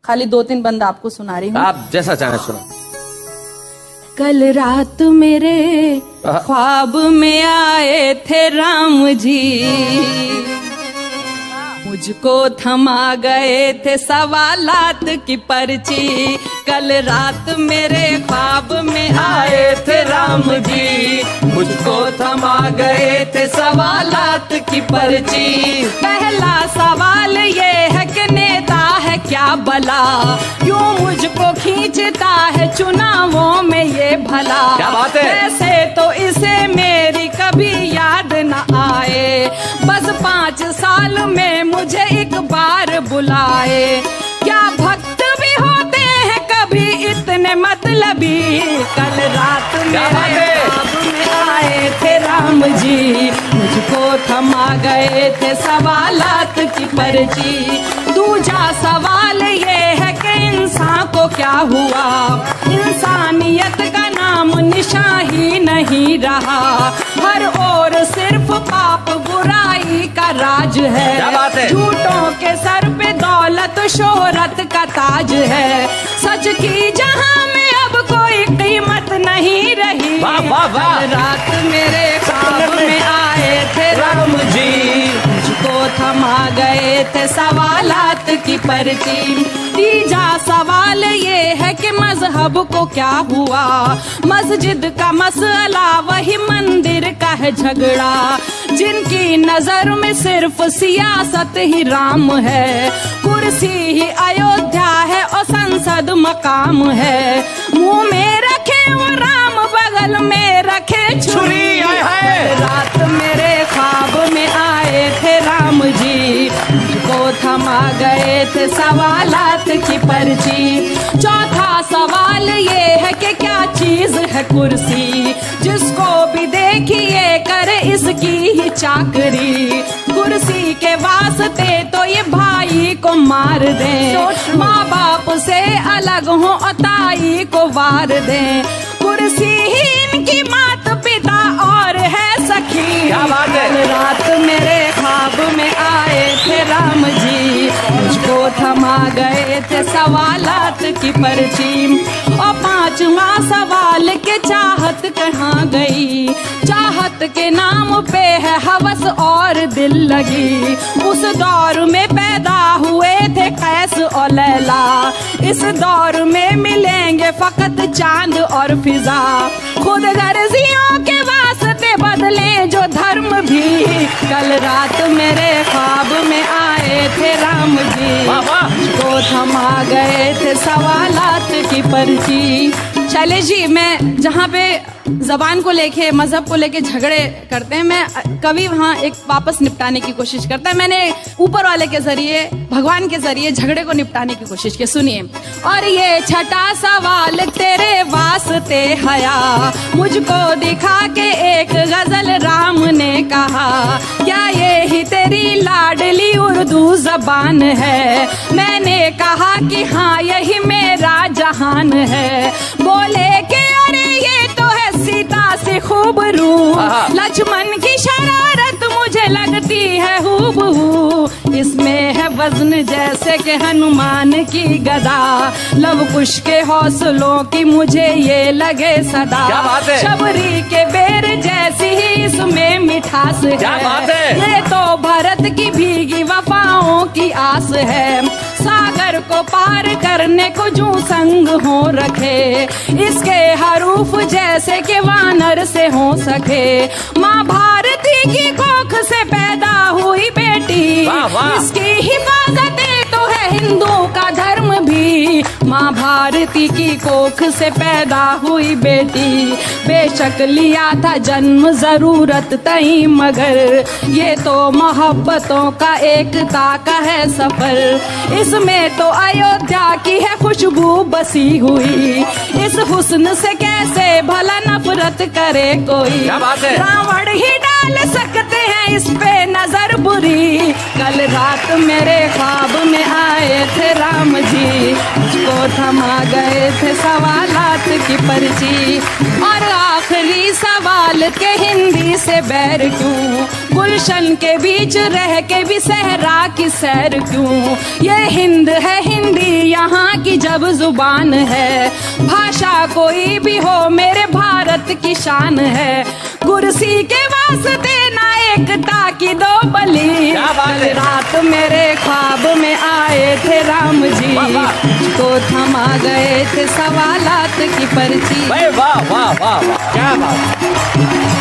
खाली 2-3 बंद आपको सुना रही हूँ। आप जैसा चाहें सुनो। कल रात मेरे ख्वाब में आए थे राम जी, मुझको थमा गए थे सवालात की पर्ची। कल रात मेरे ख्वाब में आए थे राम जी, मुझको थमा गए थे सवालात की पर्ची। पहला सवाल ये है कि नेता है क्या भला, क्यों मुझको खींचता है चुनावों में ये भला। क्या बात है। वैसे तो इसे मेरी कभी याद न आए, बस 5 साल में मुझे एक बार बुलाए। क्या भक्त भी होते हैं कभी इतने मतलबी। कल रात मेरे ख्वाब में आए थे राम जी, मुझको थमा गए थे सवालात की पर्ची। दूजा सवाल ये है कि इंसान को क्या हुआ, इंसानियत का नाम निशान ही नहीं रहा। हर ओर सिर्फ पाप बुराई का राज है, झूठों के सर पे दौलत शोहरत का ताज है। सच की जहां में अब कोई कीमत नहीं रही। कल रात मेरे ख्वाब में आए थे राम जी, मुझको थमा गए थे सवालात की पर्ची। तीजा सवाल ये है कि मजहब को क्या हुआ, मस्जिद का मसला वही मंदिर का है झगड़ा। जिनकी नजर में सिर्फ सियासत ही राम है, कुर्सी ही अयोध्या है और संसद मकाम है। मुंह में रखे वो राम, बगल में रखे छुरी। रात मेरे ख्वाब में आए थे राम जी, मुझको थमा गए थे सवालात की पर्ची। चौथा सवाल ये है कि क्या चीज है कुर्सी, जिसको भी देखिए करे इसकी ही चाकरी। कुर्सी के वास्ते तो ये भाई को मार दें, माँ बाप से अलग हो और ताई को वार दें। कुर्सी ही इनकी मात पिता और है सखी। कल रात मेरे ख्वाब में आए थे राम जी, मुझको थमा गए थे सवालात की पर्ची। और 5वां सवाल के चाहत कहाँ गई, चाहत के नाम पे है हवस और दिल लगी। उस दौर में पैदा हुए थे कैस और लैला, इस दौर में मिलेंगे फकत चांद और फिजा। खुद गर्जियों के वास्ते बदले जो धर्म भी। कल रात मेरे ख्वाब में आए थे राम जी, मुझको थमा गए थे सवालात की पर्ची। चले जी, मैं जहाँ पे जबान को लेके मजहब को लेके झगड़े करते हैं, मैं कभी वहाँ एक वापस निपटाने की कोशिश करता है। मैंने ऊपर वाले के जरिए, भगवान के जरिए झगड़े को निपटाने की कोशिश की। सुनिए। और ये छठा सवाल तेरे वास्ते हया, मुझको दिखा के एक गजल राम ने कहा। क्या ये ही तेरी लाडली उर्दू जबान है। मैंने कहा कि हाँ यही मेरा जहान है। बोले कि अरे ये तो है सीता से खूबरू, लक्ष्मण की शरारत मुझे लगती है हूबहू। इसमें है वजन जैसे कि हनुमान की गदा, लव कुश के हौसलों की मुझे ये लगे सदा। शबरी के बेर जैसी ही इसमें मिठास है। ये तो भरत की भीगी वफाओं की आस है। सागर को पार करने को जूं संग हो रखे, इसके हरूफ जैसे कि वानर से हो सके। माँ भारती की कोख से पैदा हुई बेटी, इसकी हिफाजत तो है हिंदू का धर्म भी। माँ भारती की कोख से पैदा हुई बेटी, बेशक लिया था जन्म जरूरत तई, मगर ये तो मोहब्बतों का एकता का है सफर। इसमें तो अयोध्या की है खुशबू बसी हुई, इस हुस्न से कैसे भला नफरत करे कोई। रावण ही डाल सकते हैं इस पे नजर बुरी। कल रात मेरे ख्वाब में आए आए थे राम जी, मुझको थमा गए थे सवालात की पर्ची। और आखिरी सवाल के हिंदी से बैर क्यों, गुलशन के बीच रह के भी सहरा की सैर क्यों। ये हिंद है हिंदी यहाँ की जब जुबान है, भाषा कोई भी हो मेरे भारत की शान है। कुर्सी के वास्ते ना एकता की दो बलि, कल रात मेरे ख्वाब में आए थे राम जी, को थमा गए थे सवालात की पर्ची। वाह वाह वाह वाह, क्या बात।